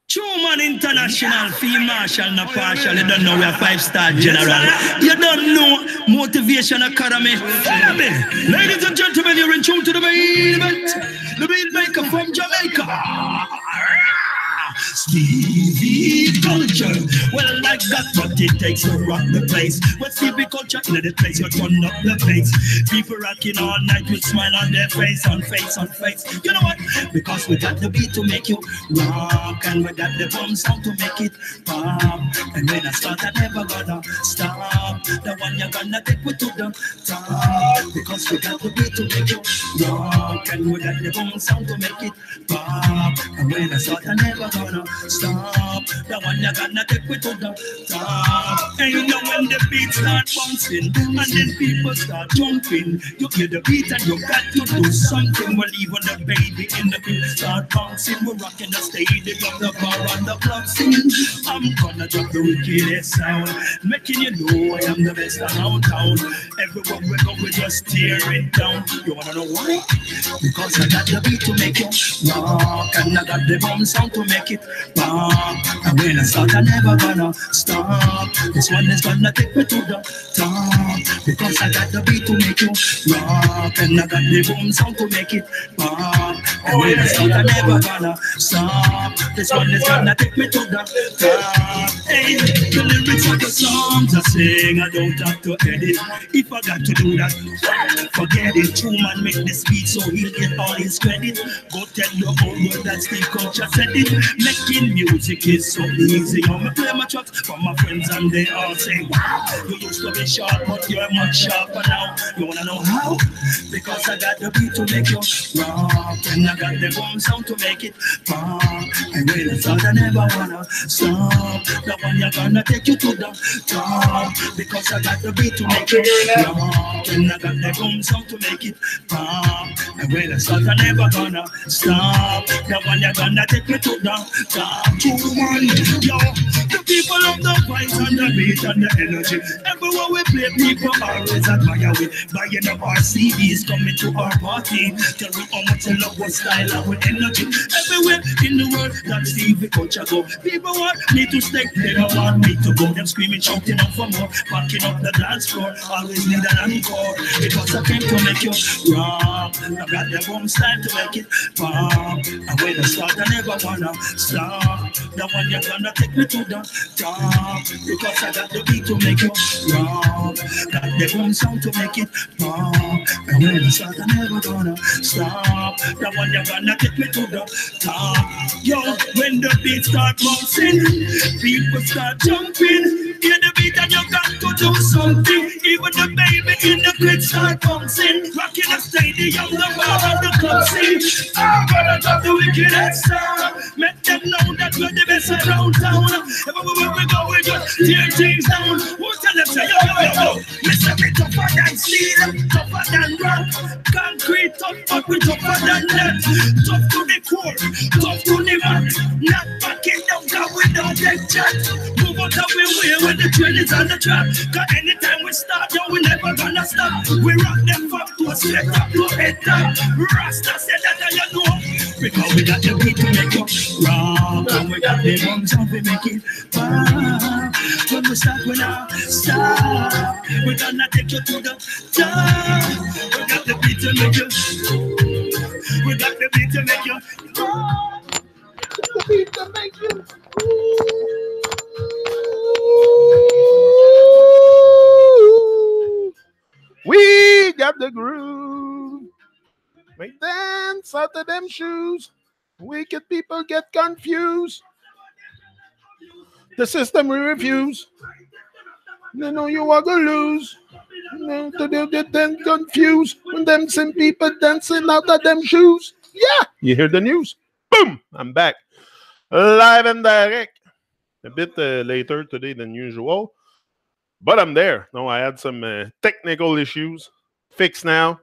Truman International, Field Marshal, not partial. You don't know we are 5-star general. You don't know Motivation Academy. Ladies and gentlemen, you're in tune to the main event. The beat maker from Jamaica. Stevie Culture. Well, like that, what it takes to rock the place. When Stevie Culture in the place, you turn up the place. People rocking all night with smile on their face, on face, on face. You know what? Because we got the beat to make you rock, and we got the drum sound to make it pop. And when I start, I never gonna stop. The one you're gonna take me to the top. Because we got the beat to make you rock, and we got the drum sound to make it pop. And when I start, I never gonna stop. The one you're gonna take me to the top. And you know when the beat start bouncing, and then people start jumping, you hear the beat and you got to do something. Well, even the baby in the beat start bouncing. We're rocking the stadium, the bar and the club singing. I'm gonna drop the wickedest sound, making you know I am the best around town. Everywhere we go, we just tear it down. You wanna know why? Because I got the beat to make you rock, and I got the bomb sound to make it pop. And when I start, I never gonna stop. This one is gonna take me to the top. Because I got the beat to make you rock, and I got the boom sound to make it pop. And when I start, I never gonna stop. This one is gonna take me to the top. Hey, the lyrics of the songs I sing, I don't have to edit. If I got to do that, forget it. True man make this beat so he'll get all his credit. Go tell your own world that Steve Culture said it. Making music is so easy. I'm play my tracks for my friends and they all say, wow, you used to be sharp, but you're much sharper now. You wanna know how? Because I got the beat to make you rock, and I got the drum sound to make it pop. And when I start, I never wanna stop. The one you're gonna take you to the top. Because I got the beat to make you rock, and I got the drum sound to make it pop. And when I start, I never gonna stop. The one you're gonna take you to the top. True man, yo, the people of the vibes and the beat and the energy. Everywhere we play, people always admire we. Buying up our CDs, coming to our party. Tell me how much you love our style and our energy. Everywhere in the world that Stevie Culture go. People want me to stay, they don't want me to go. Them screaming, shouting out for more, backing up the dance floor. Always need an encore. Because I came to make you rock. I got the boom style to make it pop. And when I start, I never wanna stop. The one you're gonna take me to the top. Because I got the beat to make you rock. Got the boom sound to make it pop. And when I start, I never gonna stop. The one you're gonna take me to the top. Yo, when the beat start bouncing, people start jumping. Hear the beat and you got to do something. Even the baby in the crib start bouncing. Rocking the stadium, the bar and the club sing. I'm gonna drop the wickedest sound. Make them know that we're the best around town. Everywhere we go, we just tear things down. We'll tell them, say, yo, yo, yo, yo. Listen, we tougher than steel, tougher than rock. Concrete, tough, but we tougher than that. Tough to the core, tough to the mat. Not backing down, cause we don't take chat. Move out of the way when the train is on the track. Cause anytime we start, yo, we never gonna stop. We rock them from to a straight up to head top. Rasta said that you know. Because we got the beat to make you rock, and we got the drums and we make it pop. When we start, we not stop. We gonna take you to the top. We got the beat to make you. We got the beat to make you. The beat to make you. We got the groove. Make dance out of them shoes. Wicked people get confused. The system we refuse. They know you are gonna lose. No, they get them confused when them same people dancing out of them shoes. Yeah, you hear the news? Boom! I'm back, live and direct. A bit later today than usual, but I'm there. No, I had some technical issues. Fixed now.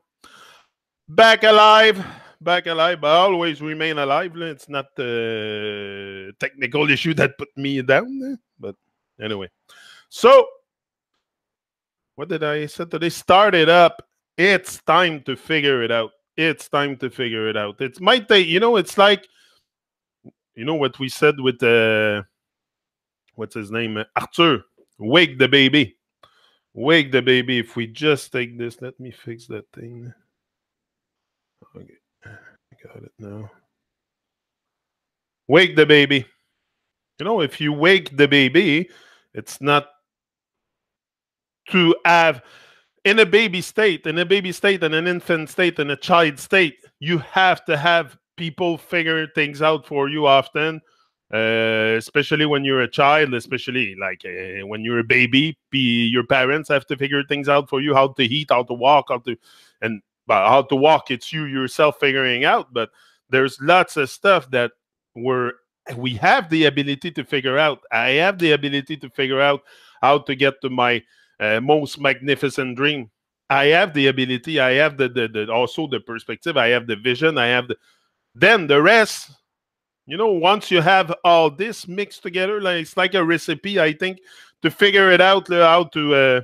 Back alive, but always remain alive. It's not a technical issue that put me down. But anyway, so what did I say today? Start it up. It's time to figure it out. It's time to figure it out. It might take, it's like, You know what we said with what's his name? Arthur. Wake the baby. Wake the baby. If we just take this, let me fix that thing. Okay, got it now. Wake the baby. You know, if you wake the baby, it's not to have in a baby state, in an infant state, in a child state, you have to have people figure things out for you often, especially when you're a child, especially like when you're a baby. Your parents have to figure things out for you, how to eat, how to walk, how to walk. It's you yourself figuring out. But there's lots of stuff that we have the ability to figure out. I have the ability to figure out how to get to my most magnificent dream. I have the ability. I have also the perspective. I have the vision. Then the rest. You know, once you have all this mixed together, like it's like a recipe. I think to figure it out, how to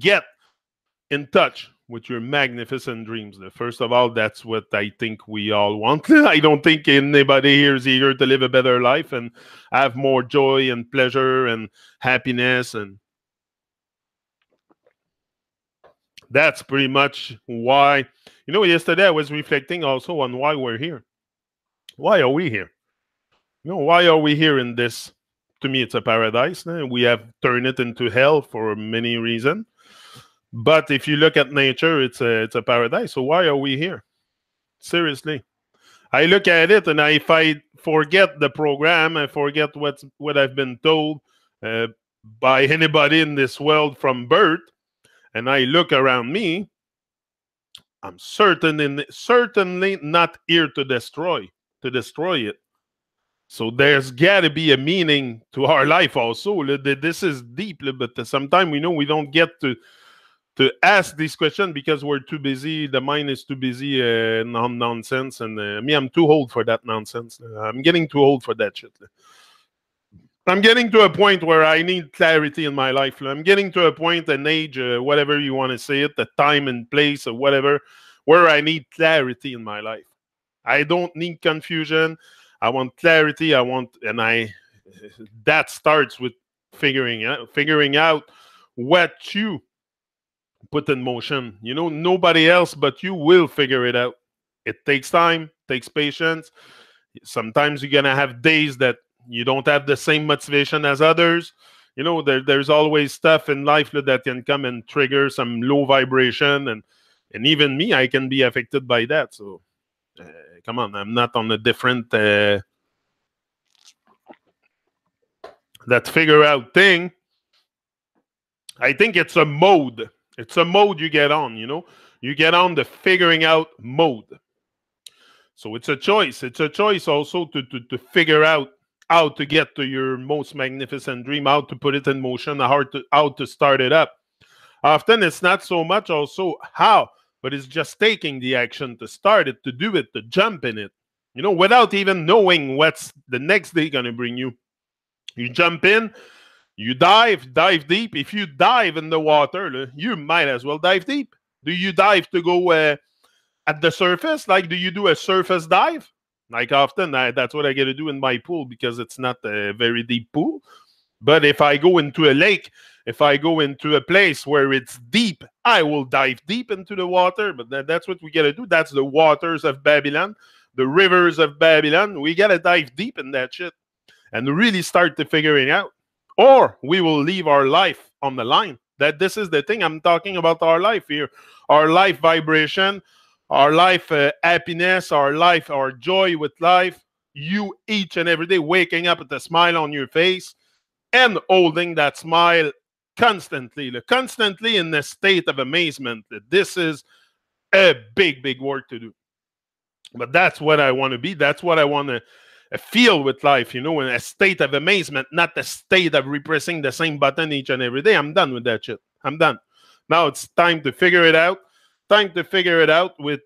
get in touch with your magnificent dreams. First of all, that's what I think we all want. I don't think anybody here is eager to live a better life and have more joy and pleasure and happiness. And that's pretty much why, you know, yesterday I was reflecting also on why we're here. Why are we here? You know, why are we here in this? To me, it's a paradise. We have turned it into hell for many reasons. But if you look at nature, it's a paradise. So why are we here? Seriously. I look at it, and if I forget the program, I forget what I've been told by anybody in this world from birth, and I look around me, I'm certainly not here to destroy it. So there's got to be a meaning to our life also. This is deep, but sometimes we know we don't get to ask this question because we're too busy. The mind is too busy nonsense. And me, I'm too old for that nonsense. I'm getting too old for that shit. I'm getting to a point where I need clarity in my life. I'm getting to a point, an age, whatever you want to say it, the time and place or whatever, where I need clarity in my life. I don't need confusion. I want clarity. That starts with figuring out what you put in motion. You know, nobody else but you will figure it out. It takes time, takes patience. Sometimes you're gonna have days that you don't have the same motivation as others. You know, there's always stuff in life that can come and trigger some low vibration, and even me, I can be affected by that. So come on, I'm not on a different that figure out thing. I think it's a mode. It's a mode you get on, you know. You get on the figuring out mode. So it's a choice. It's a choice also to figure out how to get to your most magnificent dream, how to put it in motion, how to start it up. Often it's not so much also how, but it's just taking the action to start it, to do it, to jump in it. You know, without even knowing what's the next day going to bring you. You jump in, you dive deep. If you dive in the water, you might as well dive deep. Do you dive to go at the surface? Like, do you do a surface dive? Like often, that's what I get to do in my pool because it's not a very deep pool. But if I go into a lake, if I go into a place where it's deep, I will dive deep into the water. But that's what we got to do. That's the waters of Babylon, the rivers of Babylon. We got to dive deep in that shit and really start to figuring out. Or we will leave our life on the line. That this is the thing. I'm talking about our life here. Our life vibration, our life happiness, our joy with life. You each and every day waking up with a smile on your face and holding that smile constantly in a state of amazement. This is a big work to do. But that's what I want to be. That's what I want to feel with life, you know, in a state of amazement, not a state of repressing the same button each and every day. I'm done with that shit. I'm done. Now it's time to figure it out. Time to figure it out with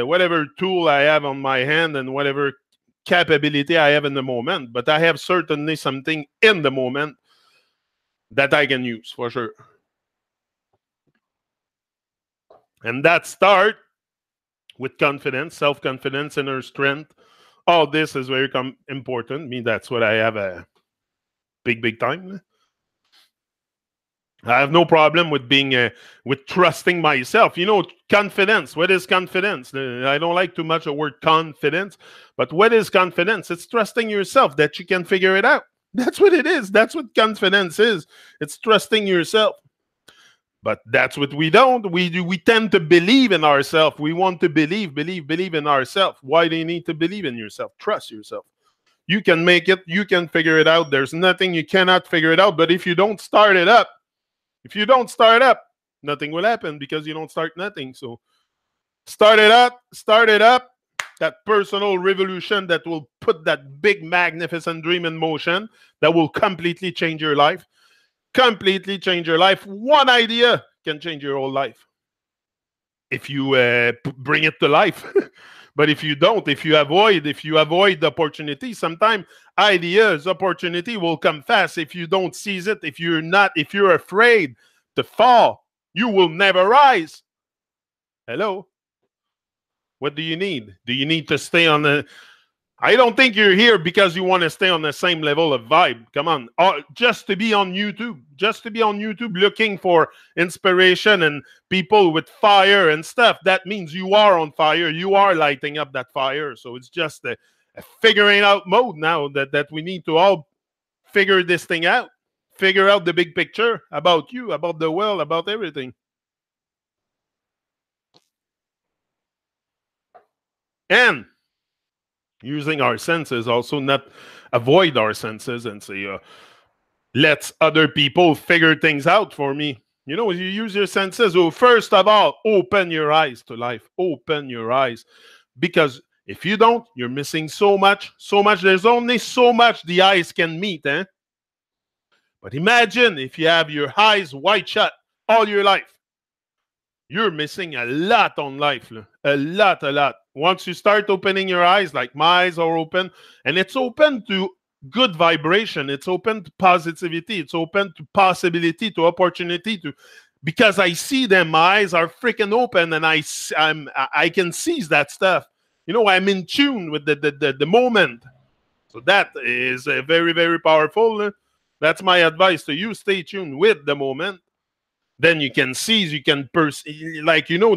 whatever tool I have on my hand and whatever capability I have in the moment. But I have certainly something in the moment that I can use for sure. And that start with confidence, self-confidence, inner strength, All this is very important. I mean, that's what I have a big time. I have no problem with being with trusting myself. Confidence. What is confidence? I don't like too much the word confidence, but what is confidence? It's trusting yourself that you can figure it out. That's what it is. That's what confidence is. It's trusting yourself. But that's what we don't. We tend to believe in ourselves. We want to believe in ourselves. Why do you need to believe in yourself? Trust yourself. You can make it. You can figure it out. There's nothing you cannot figure it out. But if you don't start it up, nothing will happen because you don't start nothing. So start it up. That personal revolution that will put that big, magnificent dream in motion that will completely change your life. Completely change your life. One idea can change your whole life if you bring it to life. But if you don't, if you avoid the opportunity, sometimes opportunity will come fast. If you don't seize it, if you're afraid to fall, you will never rise. Hello? What do you need? Do you need to stay on the... I don't think you're here because you want to stay on the same level of vibe. Come on. Just to be on YouTube. Just to be on YouTube looking for inspiration and people with fire and stuff. That means you are on fire. You are lighting up that fire. So it's just a figuring out mode now that we need to all figure this thing out. Figure out the big picture about you, about the world, about everything. And using our senses, also not avoid our senses and say, let other people figure things out for me. You use your senses. So first of all, open your eyes to life. Open your eyes. Because if you don't, you're missing so much. There's only so much the eyes can meet. But imagine if you have your eyes wide shut all your life. You're missing a lot on life. A lot. Once you start opening your eyes, like my eyes are open, and it's open to good vibration. It's open to positivity. It's open to possibility, to opportunity, because I see them. My eyes are freaking open, and I can seize that stuff. I'm in tune with the moment. So that is very, very powerful. That's my advice to you. Stay tuned with the moment. Then you can seize, you can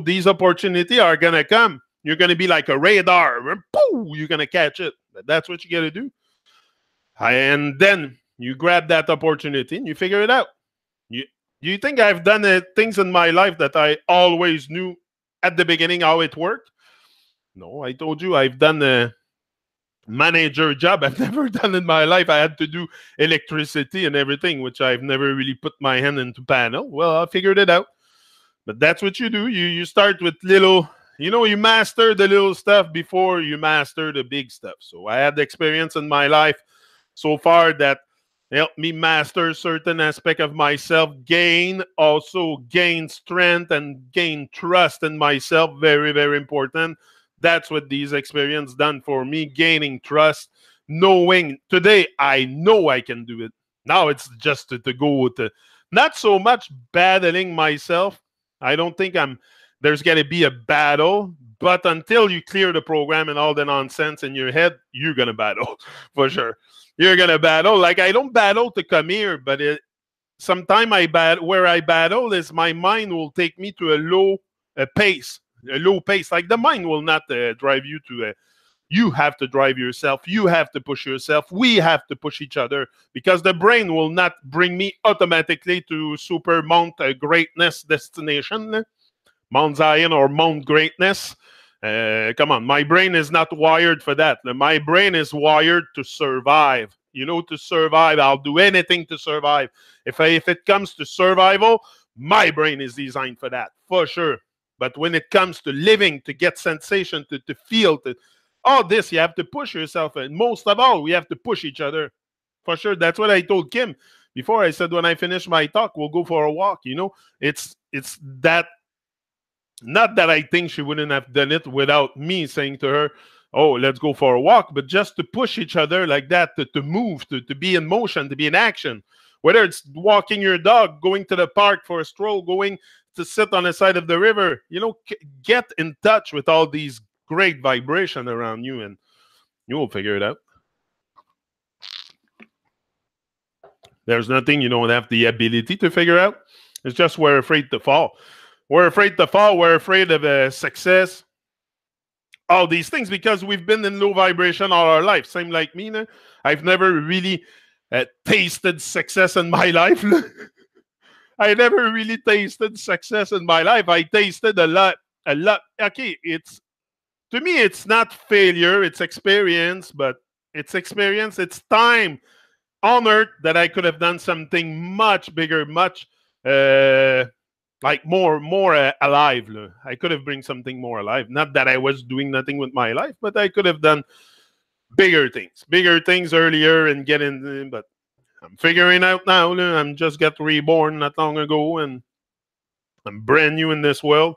these opportunities are going to come. You're going to be like a radar. You're going to catch it. That's what you got to do. And then you grab that opportunity and you figure it out. You think I've done things in my life that I always knew at the beginning how it worked? No, I told you I've done a manager job I've never done in my life. I had to do electricity and everything, which I've never really put my hand into panel. Well, I figured it out. But that's what you do. You start with little, you master the little stuff before you master the big stuff. So I had the experience in my life so far that helped me master certain aspect of myself, gain strength and gain trust in myself. Very, very important. That's what these experiences done for me, gaining trust, knowing today I know I can do it. Now it's just to go with it. Not so much battling myself. I don't think there's going to be a battle, but until you clear the program and all the nonsense in your head, you're going to battle for sure. You're going to battle. Like I don't battle to come here, but sometimes where I battle is my mind will take me to a low pace. Like the mind will not drive you to you have to drive yourself. You have to push yourself. We have to push each other because the brain will not bring me automatically to super Mount greatness destination, Mount Zion or Mount greatness. Come on, my brain is not wired for that. My brain is wired to survive. To survive. I'll do anything to survive. If it comes to survival, my brain is designed for that, for sure. But when it comes to living, to get sensation, to feel, all this, you have to push yourself. And most of all, we have to push each other. For sure. That's what I told Kim before. I said, when I finish my talk, we'll go for a walk. It's that, not that I think she wouldn't have done it without me saying to her, oh, let's go for a walk, but just to push each other like that, to move, to be in motion, to be in action. Whether it's walking your dog, going to the park for a stroll, going to sit on the side of the river, get in touch with all these great vibration around you. And, You will figure it out. There's nothing you don't have the ability to figure out. It's just we're afraid to fall. We're afraid to fall. We're afraid of success. All these things because we've been in low vibration all our life. Same like me. No? I've never really tasted success in my life. I never really tasted success in my life. I tasted a lot. Okay, to me, it's not failure. It's experience, but it's experience. It's time on earth that I could have done something much bigger, much like more alive. I could have bring something more alive. Not that I was doing nothing with my life, but I could have done bigger things earlier and get in. But I'm figuring out now. I'm just got reborn not long ago, and I'm brand new in this world.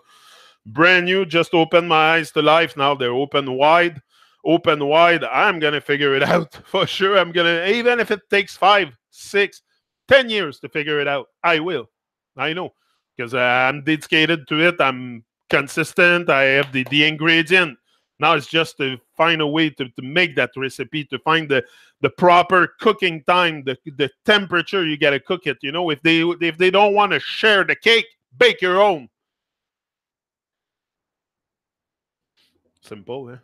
Brand new. Just opened my eyes to life. Now they're open wide. I'm gonna figure it out for sure. I'm gonna, even if it takes 5, 6, 10 years to figure it out, I will. I know, because I'm dedicated to it. I'm consistent. I have the ingredient. Now it's just to find a way to make that recipe, to find the proper cooking time, the temperature you gotta cook it. If they don't want to share the cake, bake your own. Simple, eh?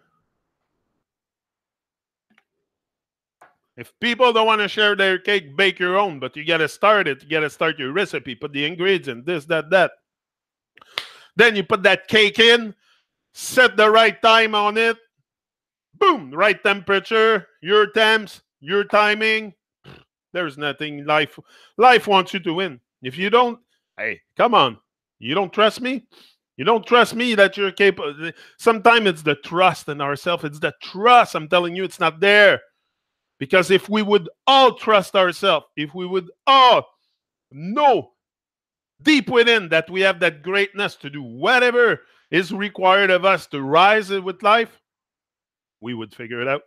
If people don't want to share their cake, bake your own. But you got to start it. You got to start your recipe. Put the ingredients, this, that. Then you put that cake in. Set the right time on it. Boom. Right temperature. Your temps. Your timing. There's nothing. Life wants you to win. If you don't, hey, come on. You don't trust me? You don't trust me that you're capable. Sometimes it's the trust in ourselves. It's the trust. I'm telling you, it's not there. Because if we would all trust ourselves, if we would all know deep within that we have that greatness to do whatever is required of us to rise with life, we would figure it out.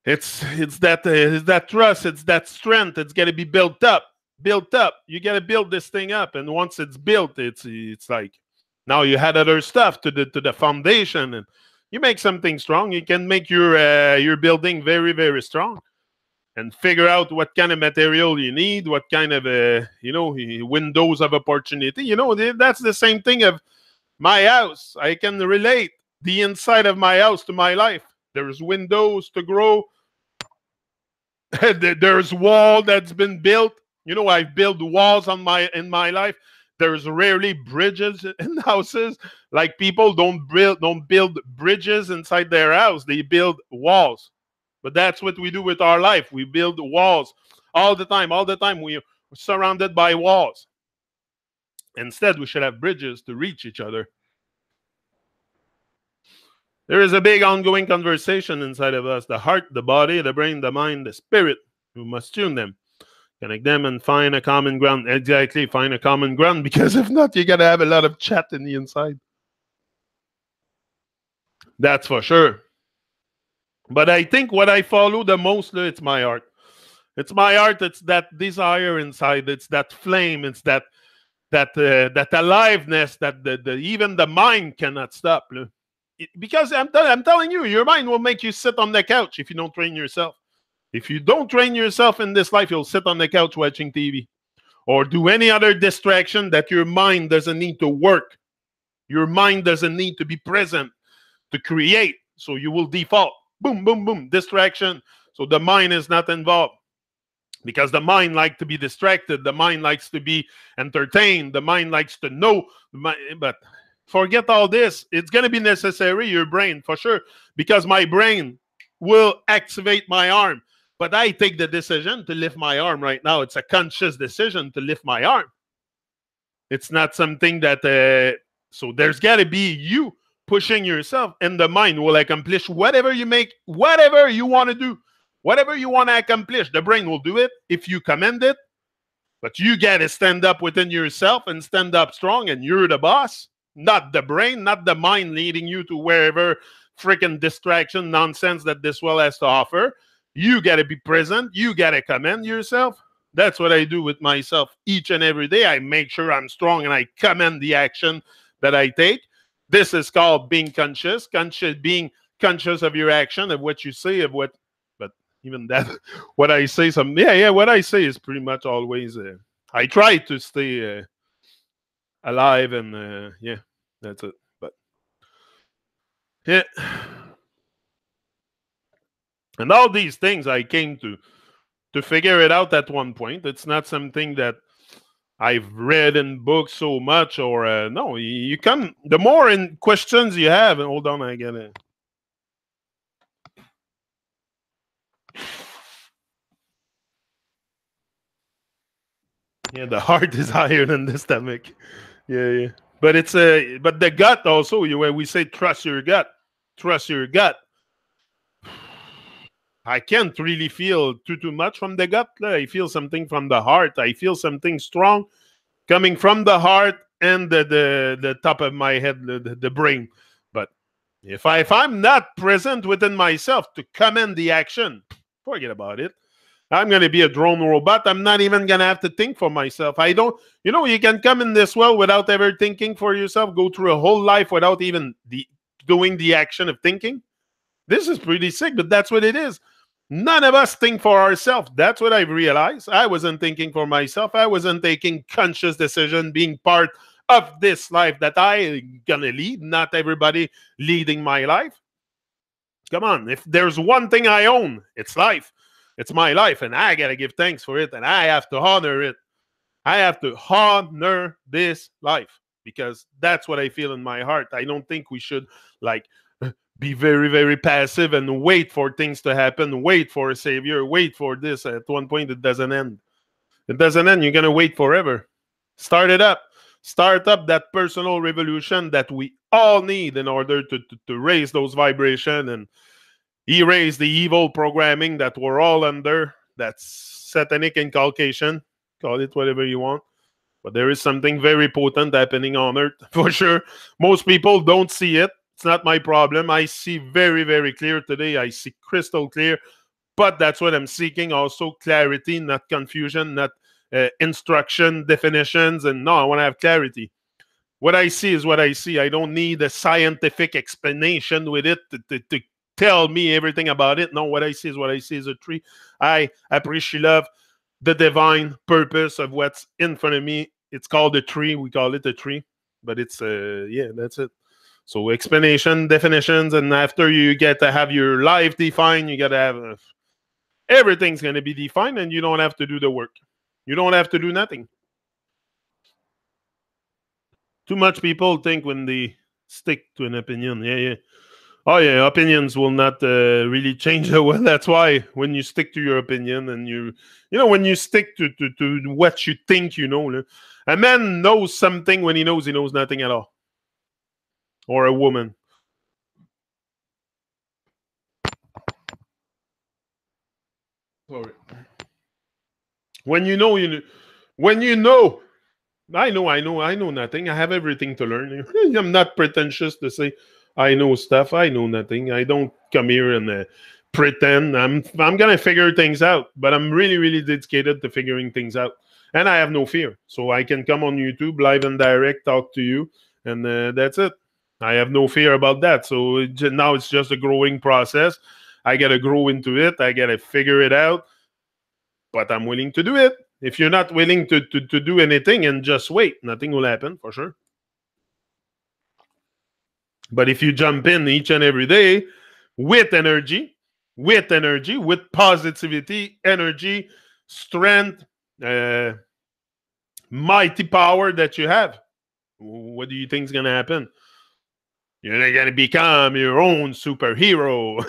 It's that trust, it's that strength. It's got to be built up. You got to build this thing up, and once it's built, it's like now you had other stuff to the foundation, and you make something strong. You can make your building very, very strong, and figure out what kind of material you need, what kind of windows of opportunity. That's the same thing of my house. I can relate the inside of my house to my life. There's windows to grow. There's wall that's been built. I've built walls in my life. There's rarely bridges in houses. Like people don't build bridges inside their house. They build walls. But that's what we do with our life. We build walls all the time. All the time we're surrounded by walls. Instead, we should have bridges to reach each other. There is a big ongoing conversation inside of us. The heart, the body, the brain, the mind, the spirit. We must tune them. Connect them and find a common ground. Exactly, find a common ground, because if not, you got to have a lot of chat in the inside. That's for sure. But I think what I follow the most, it's my heart. It's my heart. It's that desire inside. It's that flame. It's that aliveness that even the mind cannot stop. Because I'm telling you, your mind will make you sit on the couch if you don't train yourself. If you don't train yourself in this life, you'll sit on the couch watching TV or do any other distraction that your mind doesn't need to work. Your mind doesn't need to be present to create. So you will default. Boom, boom, boom. Distraction. So the mind is not involved. Because the mind likes to be distracted. The mind likes to be entertained. The mind likes to know. But forget all this. It's going to be necessary, your brain, for sure. Because my brain will activate my arm. But I take the decision to lift my arm right now. It's a conscious decision to lift my arm. It's not something that... so there's got to be you pushing yourself, and the mind will accomplish whatever you want to do. Whatever you want to accomplish, the brain will do it if you command it. But you got to stand up within yourself and stand up strong, and you're the boss. Not the brain, not the mind leading you to wherever freaking distraction nonsense that this world has to offer. You got to be present. You got to command yourself. That's what I do with myself each and every day. I make sure I'm strong and I command the action that I take. This is called being conscious. Being conscious of your action, of what you say, of what. But even that, what I say, what I say is pretty much always. I try to stay alive, and that's it. But yeah, and all these things I came to figure it out at one point. It's not something that I've read in books so much, or no. You come, the more in questions you have. And hold on, I get it. Yeah, the heart is higher than the stomach. Yeah. But it's but the gut also. When we say trust your gut, I can't really feel too much from the gut. I feel something from the heart. I feel something strong coming from the heart and the top of my head, the brain. But if I'm not present within myself to command the action, forget about it. I'm going to be a drone robot. I'm not even going to have to think for myself. I don't, you can come in this world without ever thinking for yourself, go through a whole life without even doing the action of thinking. This is pretty sick, but that's what it is. None of us think for ourselves. That's what I've realized. I wasn't thinking for myself. I wasn't taking conscious decision, being part of this life that I'm going to lead, not everybody leading my life. Come on. If there's one thing I own, it's life. It's my life, and I got to give thanks for it, and I have to honor it. I have to honor this life because that's what I feel in my heart. I don't think we should, be very, very passive and wait for things to happen, wait for a savior, wait for this. At one point, it doesn't end. It doesn't end. You're going to wait forever. Start it up. Start up that personal revolution that we all need in order to raise those vibrations and erase the evil programming that we're all under, that's satanic inculcation. Call it whatever you want. But there is something very potent happening on Earth, for sure. Most people don't see it. It's not my problem. I see very, very clear today. I see crystal clear. But that's what I'm seeking. Also clarity, not confusion, not instruction, definitions. And no, I want to have clarity. What I see is what I see. I don't need a scientific explanation with it to tell me everything about it. No, what I see is a tree. I appreciate love the divine purpose of what's in front of me. It's called a tree. We call it a tree. But it's, that's it. So explanation, definitions, and after you get to have your life defined, you got to have everything's going to be defined, and you don't have to do the work. You don't have to do nothing. Too much people think when they stick to an opinion. Yeah. Oh, yeah, opinions will not really change the world. That's why when you stick to your opinion and when you stick to what you think a man knows something when he knows nothing at all. Or a woman. Sorry. When you know, I know nothing. I have everything to learn. I'm not pretentious to say I know stuff. I know nothing. I don't come here and pretend. I'm gonna figure things out. But I'm really, really dedicated to figuring things out, and I have no fear. So I can come on YouTube live and direct, talk to you, and that's it. I have no fear about that. So now it's just a growing process. I gotta grow into it. I gotta figure it out. But I'm willing to do it. If you're not willing to do anything and just wait, nothing will happen for sure. But if you jump in each and every day with energy, with positivity, energy, strength, mighty power that you have, what do you think is going to happen? You're going to become your own superhero.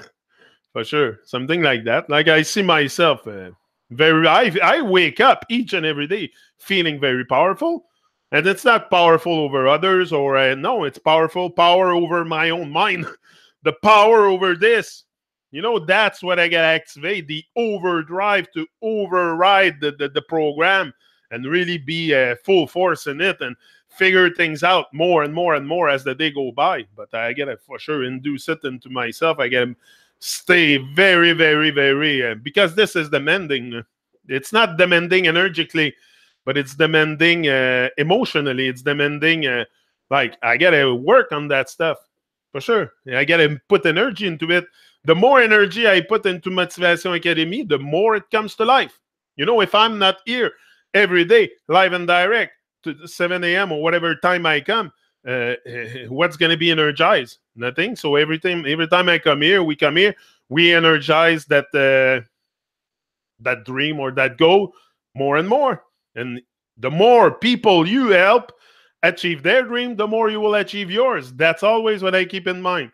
For sure. Something like that. Like I see myself I wake up each and every day feeling very powerful. And it's not powerful over others or no, it's power over my own mind. The power over this. That's what I got to activate. The overdrive to override the program and really be full force in it and figure things out more and more and more as the day go by. But I got to for sure induce it into myself. I got to stay very, very, very, because this is demanding. It's not demanding energetically, but it's demanding emotionally. It's demanding, I got to work on that stuff. For sure. I got to put energy into it. The more energy I put into Motivation Academy, the more it comes to life. You know, if I'm not here every day, live and direct, to 7 a.m. or whatever time I come, what's going to be energized? Nothing. So every time I come here, we energize that that dream or that goal more and more. And the more people you help achieve their dream, the more you will achieve yours. That's always what I keep in mind.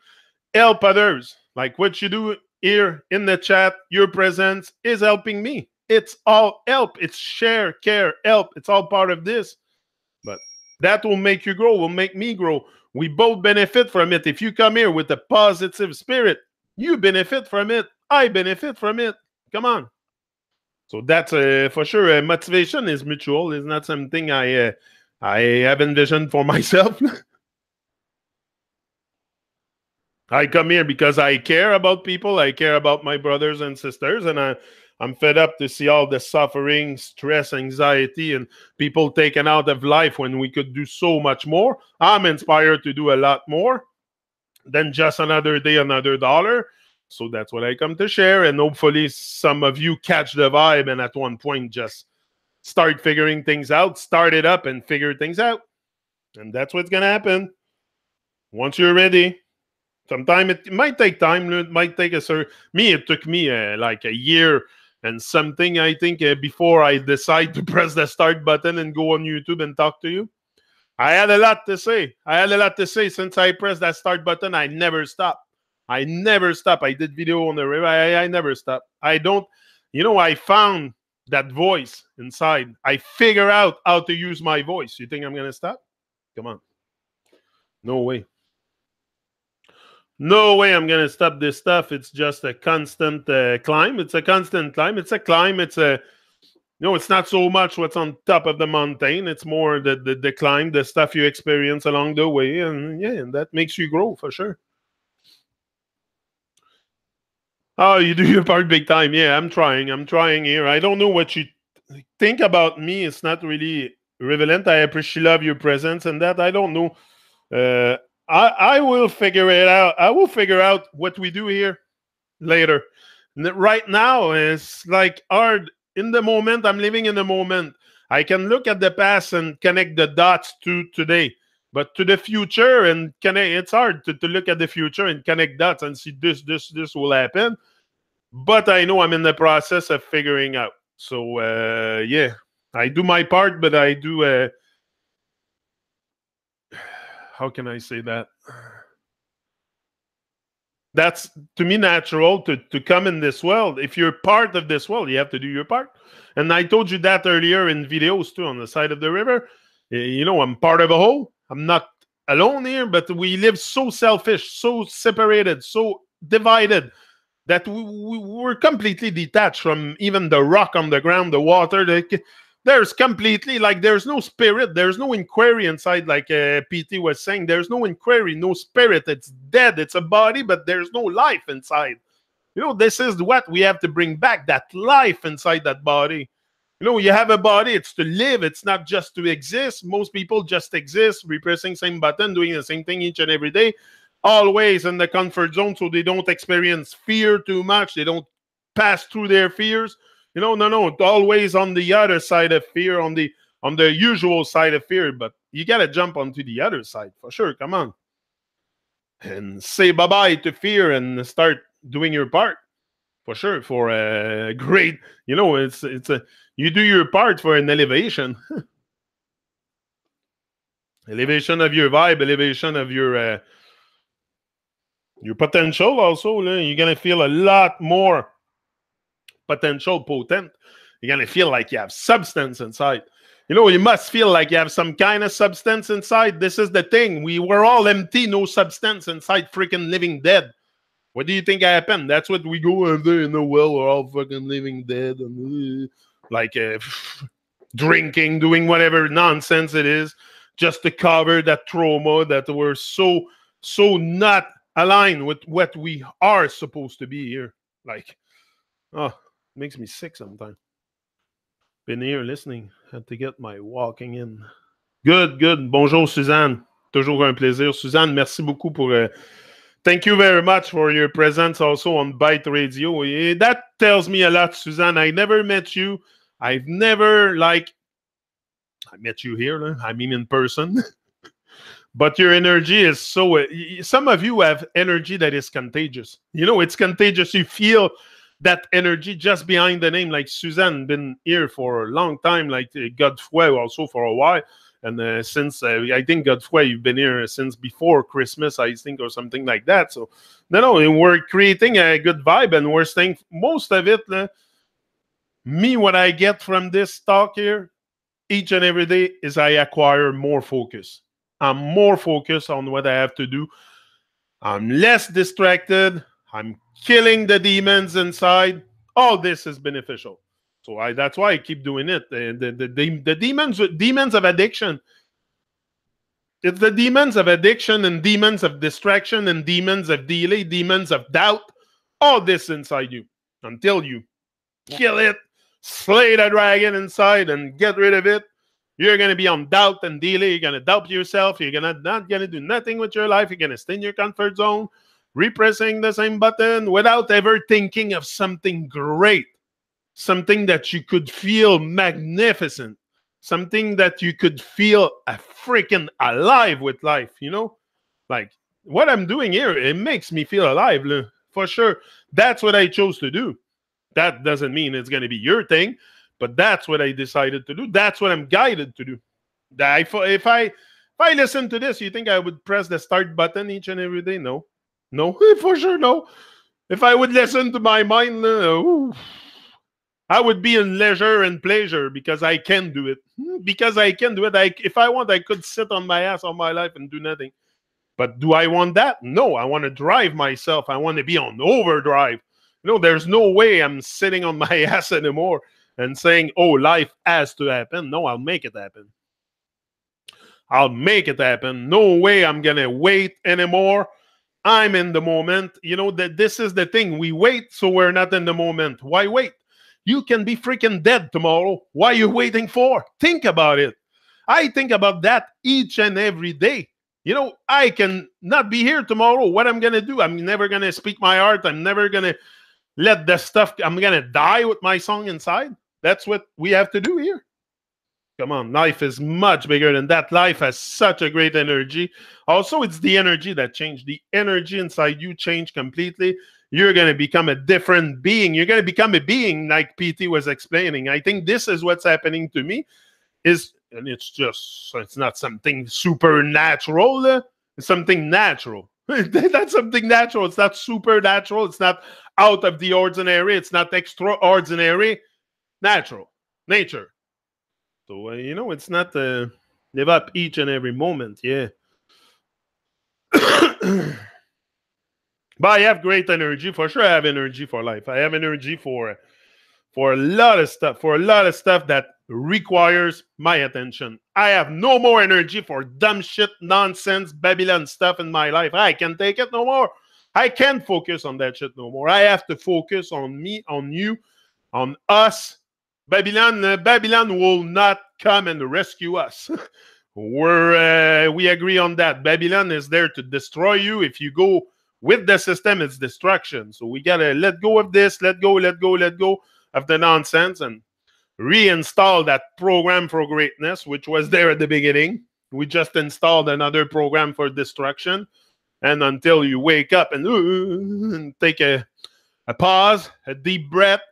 Help others. Like what you do here in the chat, your presence is helping me. It's all help. It's share, care, help. It's all part of this. But that will make you grow, will make me grow. We both benefit from it. If you come here with a positive spirit, you benefit from it. I benefit from it. Come on. So that's for sure. Motivation is mutual. It's not something I have envisioned for myself. I come here because I care about people. I care about my brothers and sisters, and I'm fed up to see all the suffering, stress, anxiety, and people taken out of life when we could do so much more. I'm inspired to do a lot more than just another day, another dollar. So that's what I come to share, and hopefully some of you catch the vibe and at one point just start figuring things out, start it up and figure things out. And that's what's going to happen once you're ready. Sometimes it might take time. It might take it took me like a year and something, I think, before I decide to press the start button and go on YouTube and talk to you. I had a lot to say. Since I pressed that start button. I never stopped. I did video on the river. I never stopped. I found that voice inside. I figure out how to use my voice. You think I'm going to stop? Come on. No way. No way I'm going to stop this stuff. It's just a constant climb. It's a constant climb. It's a climb. It's not so much what's on top of the mountain. It's more the climb, the stuff you experience along the way. And yeah, and that makes you grow for sure. Oh, you do your part big time. Yeah, I'm trying here. I don't know what you think about me. It's not really relevant. I appreciate love your presence and that. I don't know. I will figure it out. I will figure out what we do here later. Right now, it's like hard. In the moment, I'm living in the moment. I can look at the past and connect the dots to today. But to the future and connect, it's hard to look at the future and connect dots and see this will happen. But I know I'm in the process of figuring out. So, yeah, I do my part, but I do... how can I say that? That's, to me, natural to come in this world. If you're part of this world, you have to do your part. And I told you that earlier in videos, too, on the side of the river. I'm part of a whole. I'm not alone here, but we live so selfish, so separated, so divided, that we're completely detached from even the rock on the ground, the water. There's completely, like, there's no spirit. There's no inquiry inside, like PT was saying. There's no inquiry, no spirit. It's dead. It's a body, but there's no life inside. This is what we have to bring back, that life inside that body. You have a body, it's to live. It's not just to exist. Most people just exist, repressing same button, doing the same thing each and every day, always in the comfort zone, so they don't experience fear too much. They don't pass through their fears. No, always on the other side of fear, on the usual side of fear. But you got to jump onto the other side, for sure. Come on. And say bye-bye to fear and start doing your part, for sure, for a great, you do your part for an elevation. Elevation of your vibe, elevation of your potential also. You're going to feel a lot more potential, potent. You're going to feel like you have substance inside. You must feel like you have some kind of substance inside. This is the thing. We were all empty, no substance inside, freaking living dead. What do you think happened? That's what we go over there in the well. We're all fucking living dead. And, drinking, doing whatever nonsense it is, just to cover that trauma that we're so not aligned with what we are supposed to be here. It makes me sick sometimes. Been here listening. Had to get my walking in. Good. Bonjour, Suzanne. Toujours un plaisir. Suzanne, merci beaucoup pour Thank you very much for your presence also on Byte Radio. That tells me a lot, Suzanne. I never met you. I've never, like, I met you here, I mean in person. But your energy is so... some of you have energy that is contagious. It's contagious. You feel that energy just behind the name. Like Suzanne, been here for a long time, like Godfrey also for a while. And since I think Godfrey, you've been here since before Christmas, I think, or something like that. So, no, we're creating a good vibe, and we're staying most of it. Me, what I get from this talk here each and every day is I acquire more focus. I'm more focused on what I have to do. I'm less distracted. I'm killing the demons inside. All this is beneficial. So that's why I keep doing it. The demons of addiction. It's the demons of addiction and demons of distraction and demons of delay, demons of doubt. All this inside you. Until you kill it, slay the dragon inside and get rid of it, you're going to be on doubt and delay. You're going to doubt yourself. You're not going to do nothing with your life. You're going to stay in your comfort zone, repressing the same button without ever thinking of something great, something that you could feel magnificent, something that you could feel freaking alive with life, Like what I'm doing here, it makes me feel alive, for sure. That's what I chose to do. That doesn't mean it's going to be your thing, but that's what I decided to do. That's what I'm guided to do. If I listen to this, you think I would press the start button each and every day? No, for sure, no. If I would listen to my mind, I would be in leisure and pleasure because I can do it. Because I can do it. If I want, I could sit on my ass all my life and do nothing. But do I want that? No, I want to drive myself. I want to be on overdrive. There's no way I'm sitting on my ass anymore and saying, oh, life has to happen. No, I'll make it happen. I'll make it happen. No way I'm going to wait anymore. I'm in the moment. That this is the thing. We wait, so we're not in the moment. Why wait? You can be freaking dead tomorrow. Why are you waiting for? Think about it. I think about that each and every day. I can not be here tomorrow. What I'm going to do? I'm never going to speak my heart. I'm never going to let the stuff... I'm going to die with my song inside. That's what we have to do here. Come on, life is much bigger than that. Life has such a great energy. Also, it's the energy that changed. The energy inside you changed completely. You're going to become a different being. You're going to become a being like PT was explaining. I think this is what's happening to me. And it's not something supernatural. It's something natural. That's something natural. It's not supernatural. It's not out of the ordinary. It's not extraordinary. Natural. Nature. So, it's not live up each and every moment. Yeah. But I have great energy. For sure, I have energy for life. I have energy for a lot of stuff. For a lot of stuff that requires my attention. I have no more energy for dumb shit, nonsense, Babylon stuff in my life. I can't take it no more. I can't focus on that shit no more. I have to focus on me, on you, on us. Babylon will not come and rescue us. We agree on that. Babylon is there to destroy you. If you go with the system, it's destruction. So we gotta let go of this. Let go of the nonsense and reinstall that program for greatness, which was there at the beginning. We just installed another program for destruction. And until you wake up and take a pause, a deep breath,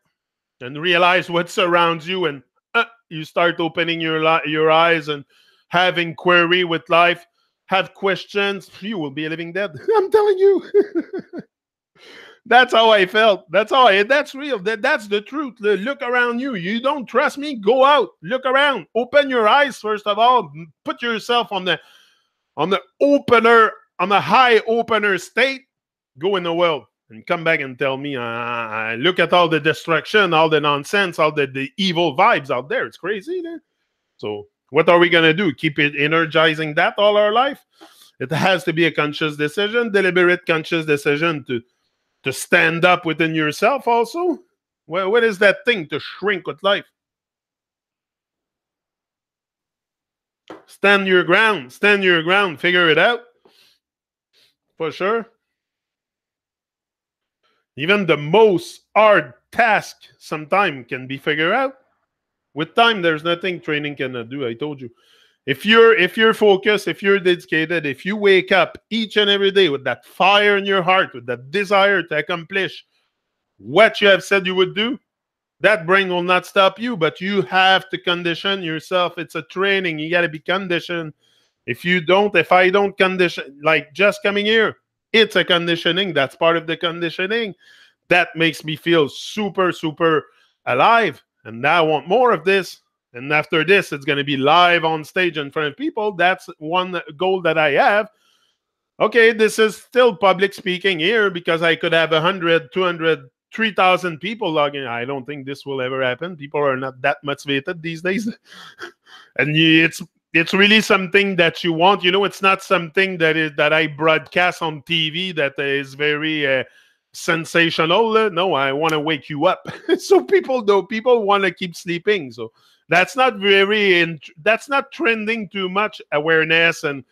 and realize what surrounds you, and you start opening your eyes and having query with life, have questions, you will be living dead. I'm telling you. That's how I felt. That's real. That's the truth. Look around you. You don't trust me? Go out. Look around. Open your eyes, first of all. Put yourself on the opener, on the high opener state. Go in the world and come back and tell me, look at all the destruction, all the nonsense, all the evil vibes out there. It's crazy. So what are we going to do? Keep it energizing that all our life? It has to be a conscious decision, deliberate conscious decision to stand up within yourself also. Well, what is that thing? To shrink with life. Stand your ground. Figure it out. For sure. Even the most hard task sometimes can be figured out. With time, there's nothing training cannot do. I told you. If you're focused, if you're dedicated, if you wake up each and every day with that fire in your heart, with that desire to accomplish what you have said you would do, that brain will not stop you, but you have to condition yourself. It's a training. You got to be conditioned. If I don't condition, like just coming here, it's a conditioning. That's part of the conditioning. That makes me feel super, super alive. And now I want more of this. And after this, it's going to be live on stage in front of people. That's one goal that I have. Okay, this is still public speaking here because I could have 100, 200, 3,000 people logging. I don't think this will ever happen. People are not that motivated these days. And it's really something that you want. You know, it's not something that I broadcast on TV that is very sensational. No, I want to wake you up. So people want to keep sleeping. So that's not that's not trending too much awareness and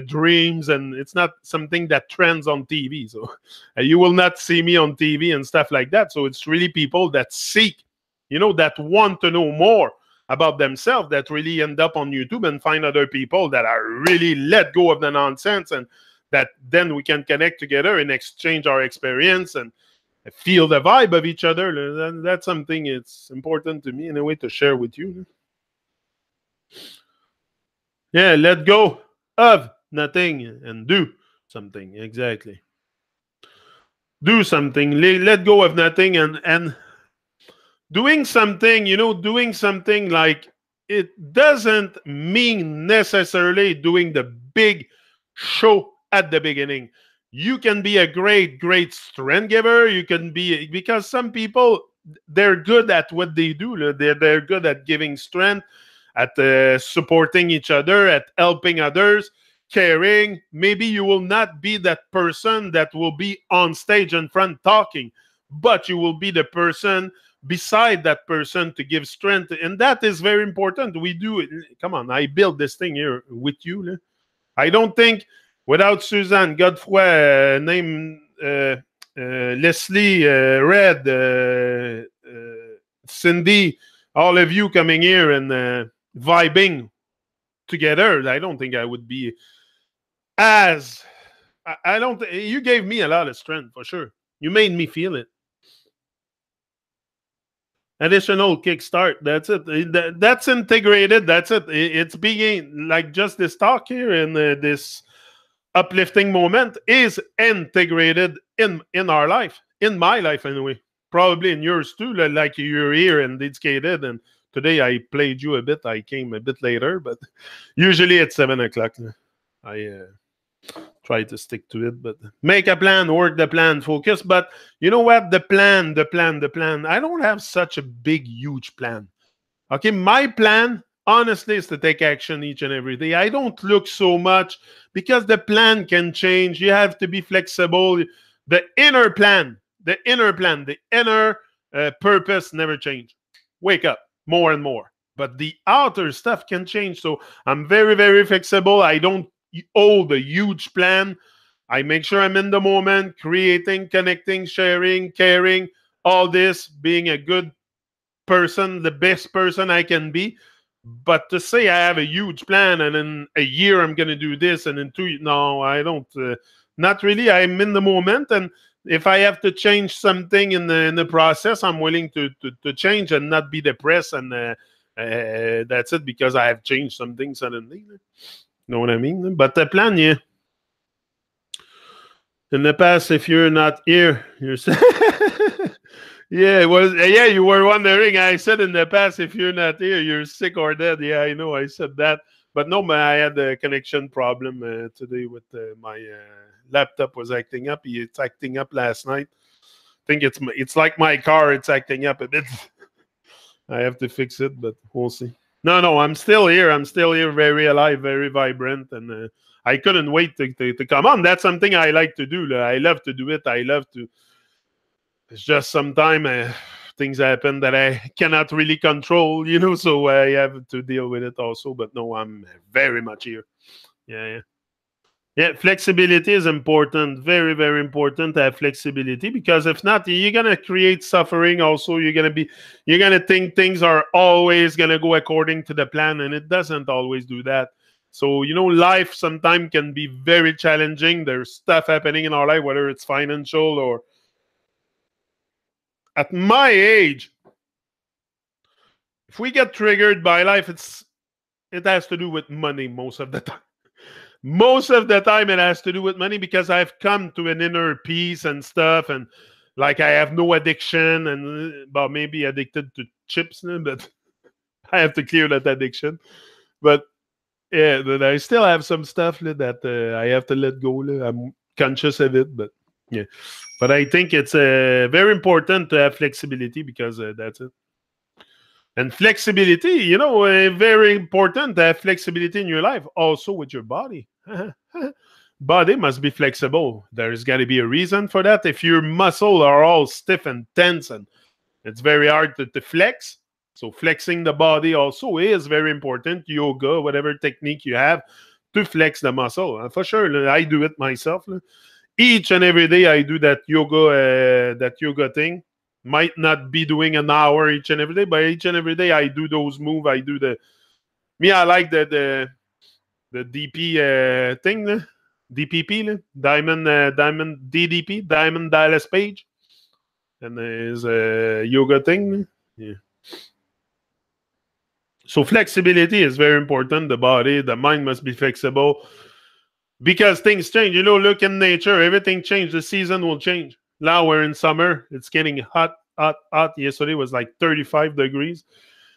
dreams, and it's not something that trends on TV. So you will not see me on TV and stuff like that. So it's really people that seek, that want to know more about themselves, that really end up on YouTube and find other people that are really let go of the nonsense, and that then we can connect together and exchange our experience and feel the vibe of each other. That's something it's important to me in a way to share with you. Yeah, let go of nothing and do something. Exactly. Do something. Let go of nothing and doing something, doing something like it doesn't mean necessarily doing the big show at the beginning. You can be a great, great strength giver. You can be, because some people, they're good at what they do. They're good at giving strength, at supporting each other, at helping others, caring. Maybe you will not be that person that will be on stage in front talking, but you will be the person beside that person to give strength. And that is very important. We do it. Come on, I built this thing here with you. I don't think without Suzanne, Godefroy, Leslie, Red, Cindy, all of you coming here and vibing together, I don't think I would be as... I don't... You gave me a lot of strength, for sure. You made me feel it. Additional kickstart. That's it. That's integrated. That's it. It's being like just this talk here and this uplifting moment is integrated in our life, in my life anyway. Probably in yours too. Like you're here and dedicated. And today I played you a bit. I came a bit later, but usually it's 7 o'clock. I try to stick to it, but make a plan, work the plan, focus. But you know what? The plan. I don't have such a big, huge plan. Okay, my plan, honestly, is to take action each and every day. I don't look so much because the plan can change. You have to be flexible. The inner purpose never change. Wake up more and more. But the outer stuff can change. So I'm very, very flexible. I don't hold a huge plan. I make sure I'm in the moment, creating, connecting, sharing, caring, all this, being a good person, the best person I can be. But to say I have a huge plan and in a year I'm going to do this and in 2 years, no, I don't. Not really. I'm in the moment, and if I have to change something in the process, I'm willing to change and not be depressed. And that's it, because I have changed something suddenly. Know what I mean? But the plan, yeah. In the past, if you're not here, you're... Yeah, it was. Yeah, you were wondering. I said in the past, if you're not here, you're sick or dead. Yeah, I know. I said that, but no, man, I had a connection problem today with my laptop was acting up. It's acting up last night. I think it's like my car. It's acting up a bit. I have to fix it, but we'll see. No, I'm still here. I'm still here, very alive, very vibrant, and I couldn't wait to come on. That's something I like to do. I love to do it. I love to. It's just sometimes things happen that I cannot really control, so I have to deal with it also. But no, I'm very much here. Yeah. Yeah, flexibility is important. Very, very important to have flexibility, because if not, you're gonna create suffering. Also, you're gonna think things are always gonna go according to the plan, and it doesn't always do that. So, life sometimes can be very challenging. There's stuff happening in our life, whether it's financial or at my age, if we get triggered by life, it has to do with money most of the time. Most of the time it has to do with money, because I've come to an inner peace and stuff, and like I have no addiction, and well, maybe addicted to chips, but I have to clear that addiction. But yeah, but I still have some stuff that I have to let go. I'm conscious of it, but yeah. But I think it's very important to have flexibility, because that's it. And flexibility, very important to have flexibility in your life, also with your body. Body must be flexible. There's got to be a reason for that. If your muscles are all stiff and tense, and it's very hard to flex. So flexing the body also is very important. Yoga, whatever technique you have to flex the muscle. For sure, I do it myself. Each and every day I do that yoga thing. Might not be doing an hour each and every day, but each and every day I do those moves. I do I like the DP thing, DPP, Diamond DDP, Diamond Dallas Page, and there's a yoga thing. Yeah. So flexibility is very important. The body, the mind must be flexible, because things change. Look in nature, everything changes. The season will change. Now we're in summer. It's getting hot, hot, hot. Yesterday was like 35 degrees.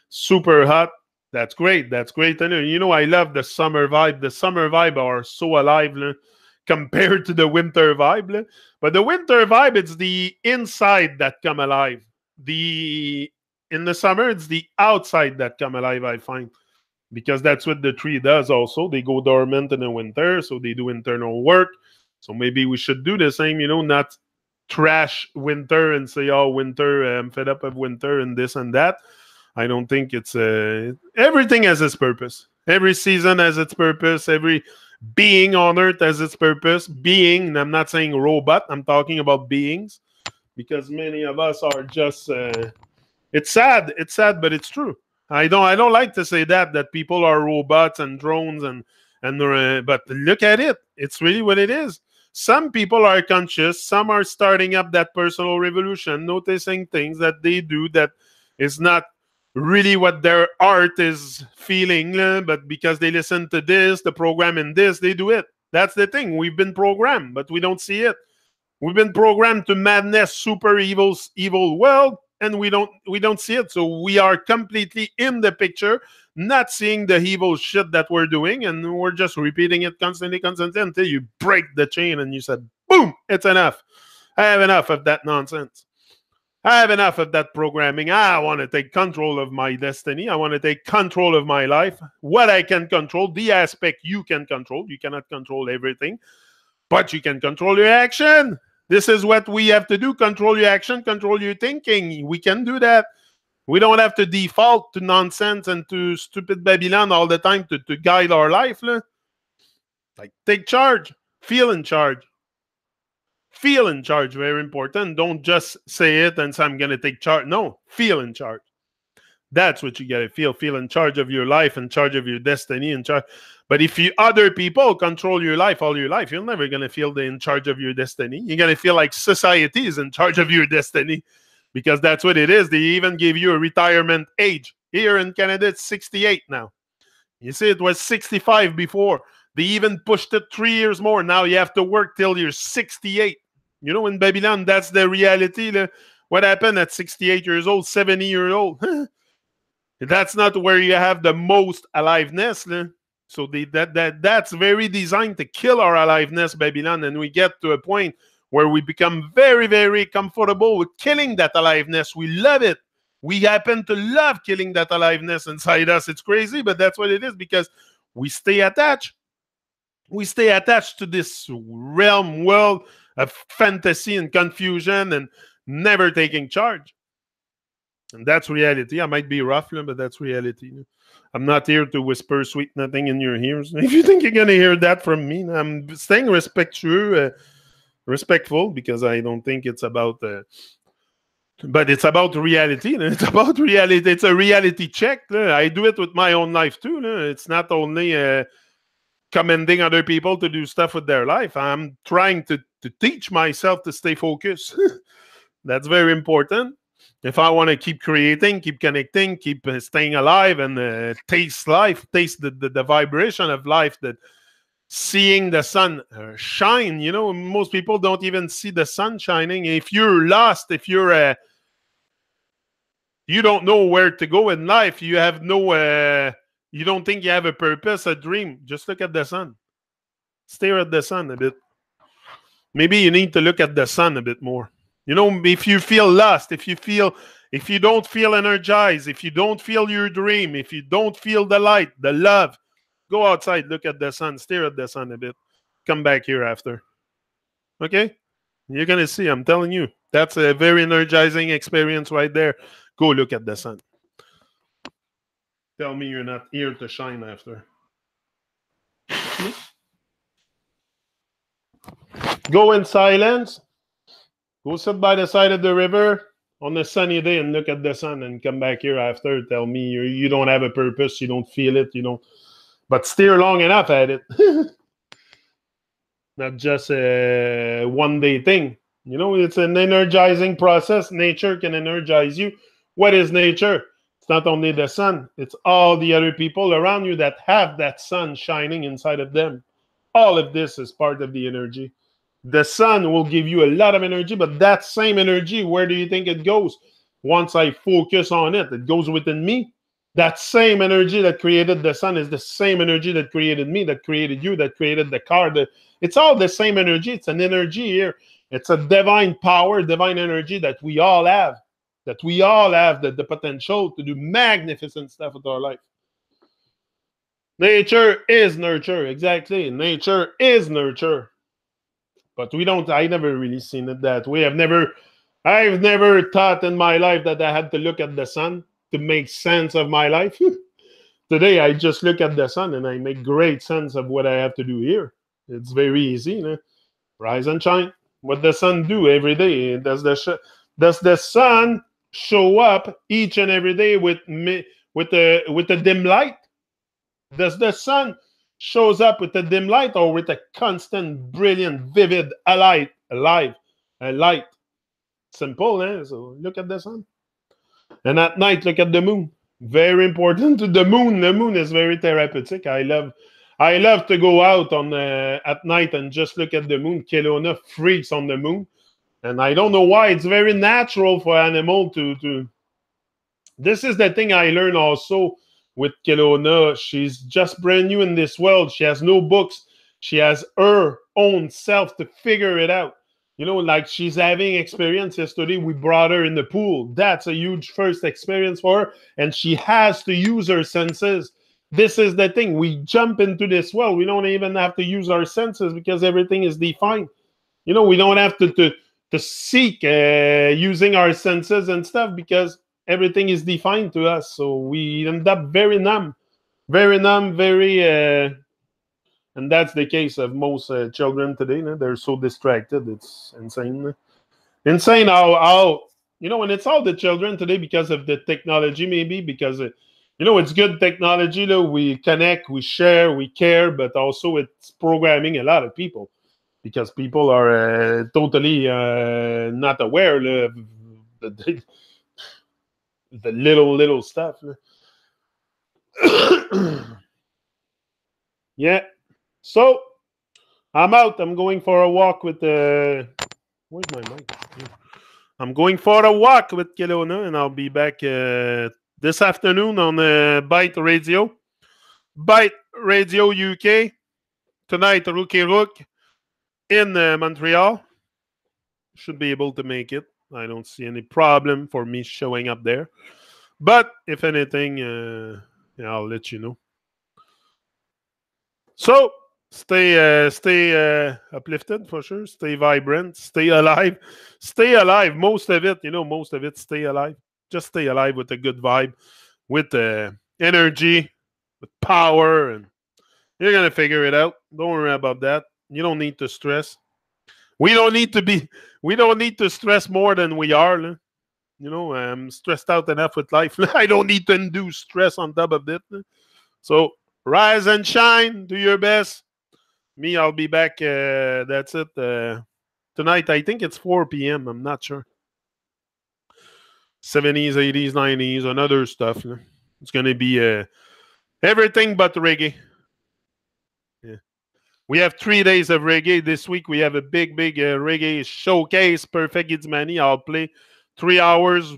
Super hot. That's great. That's great. And I love the summer vibe. The summer vibe are so alive compared to the winter vibe. But the winter vibe, it's the inside that come alive. In the summer, it's the outside that come alive, I find. Because that's what the tree does also. They go dormant in the winter, so they do internal work. So maybe we should do the same, not trash winter and say, oh, winter, I'm fed up of winter and this and that. I don't think it's everything has its purpose. Every season has its purpose. Every being on earth has its purpose. Being, and I'm not saying robot, I'm talking about beings, because many of us are just it's sad, but it's true. I don't like to say that people are robots and drones and but look at it. It's really what it is. Some people are conscious, some are starting up that personal revolution, noticing things that they do that is not really what their art is feeling, but because they listen to this, the program in this, they do it. That's the thing. We've been programmed, but we don't see it. We've been programmed to madness, super evil world, and we don't see it. So we are completely in the picture, not seeing the evil shit that we're doing, and we're just repeating it constantly until you break the chain and you said, boom, it's enough. I have enough of that nonsense. I have enough of that programming. I want to take control of my destiny. I want to take control of my life. What I can control, the aspect you can control. You cannot control everything, but you can control your action. This is what we have to do. Control your action, control your thinking. We can do that. We don't have to default to nonsense and to stupid Babylon all the time to guide our life. Like, take charge. Feel in charge. Feel in charge, very important. Don't just say it and say, I'm going to take charge. No, feel in charge. That's what you got to feel. Feel in charge of your life, in charge of your destiny, in charge. But if other people control your life all your life, you're never going to feel in charge of your destiny. You're going to feel like society is in charge of your destiny, because that's what it is. They even give you a retirement age. Here in Canada, it's 68 now. You see, it was 65 before. They even pushed it 3 years more. Now you have to work till you're 68. In Babylon, that's the reality. What happened at 68 years old, 70 years old? That's not where you have the most aliveness. So that's very designed to kill our aliveness, Babylon. And we get to a point where we become very, very comfortable with killing that aliveness. We love it. We happen to love killing that aliveness inside us. It's crazy, but that's what it is, because we stay attached. We stay attached to this realm, world of fantasy and confusion and never taking charge. And that's reality. I might be rough, but that's reality. I'm not here to whisper sweet nothing in your ears. If you think you're going to hear that from me, I'm staying respectful, because I don't think it's about... but it's about reality. It's about reality. It's a reality check. I do it with my own life too. It's not only commending other people to do stuff with their life. I'm trying to teach myself to stay focused. That's very important. If I want to keep creating, keep connecting, keep staying alive, and taste life, taste the vibration of life, that seeing the sun shine. Most people don't even see the sun shining. If you're lost, if you're you don't know where to go in life, you have you don't think you have a purpose, a dream, just look at the sun. Stare at the sun a bit. Maybe you need to look at the sun a bit more. If you feel lost, if you don't feel energized, if you don't feel your dream, if you don't feel the light, the love, go outside, look at the sun, stare at the sun a bit. Come back here after. Okay? You're going to see, I'm telling you. That's a very energizing experience right there. Go look at the sun. Tell me you're not here to shine after. Go in silence. Go sit by the side of the river on a sunny day and look at the sun, and come back here after. Tell me you don't have a purpose, you don't feel it, but steer long enough at it. Not just a one-day thing. It's an energizing process. Nature can energize you. What is nature? It's not only the sun. It's all the other people around you that have that sun shining inside of them. All of this is part of the energy. The sun will give you a lot of energy, but that same energy, where do you think it goes? Once I focus on it, it goes within me. That same energy that created the sun is the same energy that created me, that created you, that created the car. It's all the same energy. It's an energy here. It's a divine power, divine energy that we all have. That we all have the potential to do magnificent stuff with our life. Nature is nurture. Exactly. Nature is nurture. But I never really seen it that way. I've never thought in my life that I had to look at the sun to make sense of my life. Today, I just look at the sun and I make great sense of what I have to do here. It's very easy. Rise and shine. What does the sun do every day? Does the sun show up each and every day with a dim light? Does the sun shows up with a dim light, or with a constant, brilliant, vivid, light? Simple, eh? So look at the sun. And at night, look at the moon. Very important to the moon. The moon is very therapeutic. I love to go out at night and just look at the moon. Kelowna freaks on the moon. And I don't know why. It's very natural for animal to... This is the thing I learned also with Kelowna. She's just brand new in this world. She has no books. She has her own self to figure it out. Like she's having experience. Yesterday, we brought her in the pool. That's a huge first experience for her. And she has to use her senses. This is the thing. We jump into this world. We don't even have to use our senses because everything is defined. We don't have to seek using our senses and stuff, because everything is defined to us. So we end up very numb, and that's the case of most children today. They're so distracted. It's insane. Insane how and it's all the children today because of the technology, maybe because it's good technology. We connect, we share, we care, but also it's programming a lot of people, because people are totally not aware of the little stuff. Yeah. So I'm out. I'm going for a walk with where's my mic? I'm going for a walk with Kelowna, and I'll be back this afternoon on Byte Radio. Byte Radio UK. Tonight, Rookie Rook in Montreal. Should be able to make it. I don't see any problem for me showing up there. But if anything, I'll let you know. So stay uplifted for sure. Stay vibrant. Stay alive. Stay alive. Most of it, stay alive. just stay alive with a good vibe, with energy, with power, and you're gonna figure it out. Don't worry about that. You don't need to stress. We don't need to be. We don't need to stress more than we are. I'm stressed out enough with life. I don't need to induce stress on top of it. So rise and shine. Do your best. Me, I'll be back. That's it. Tonight, I think it's 4 p.m. I'm not sure. 70s, 80s, 90s, and other stuff. It's gonna be everything but reggae. Yeah. We have 3 days of reggae. This week we have a big reggae showcase. Perfect Gizmani. I'll play 3 hours,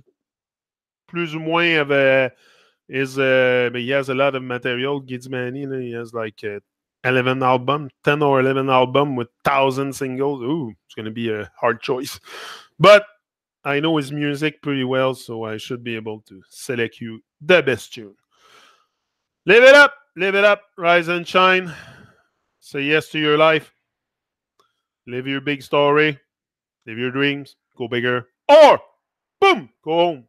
plus ou moins of but he has a lot of material. Gizmani, he has like 11 album, 10 or 11 album with 1,000 singles. Ooh, it's gonna be a hard choice, but I know his music pretty well, so I should be able to select you the best tune. Live it up, rise and shine. Say yes to your life. Live your big story. Live your dreams. Go bigger. Or, boom, go home.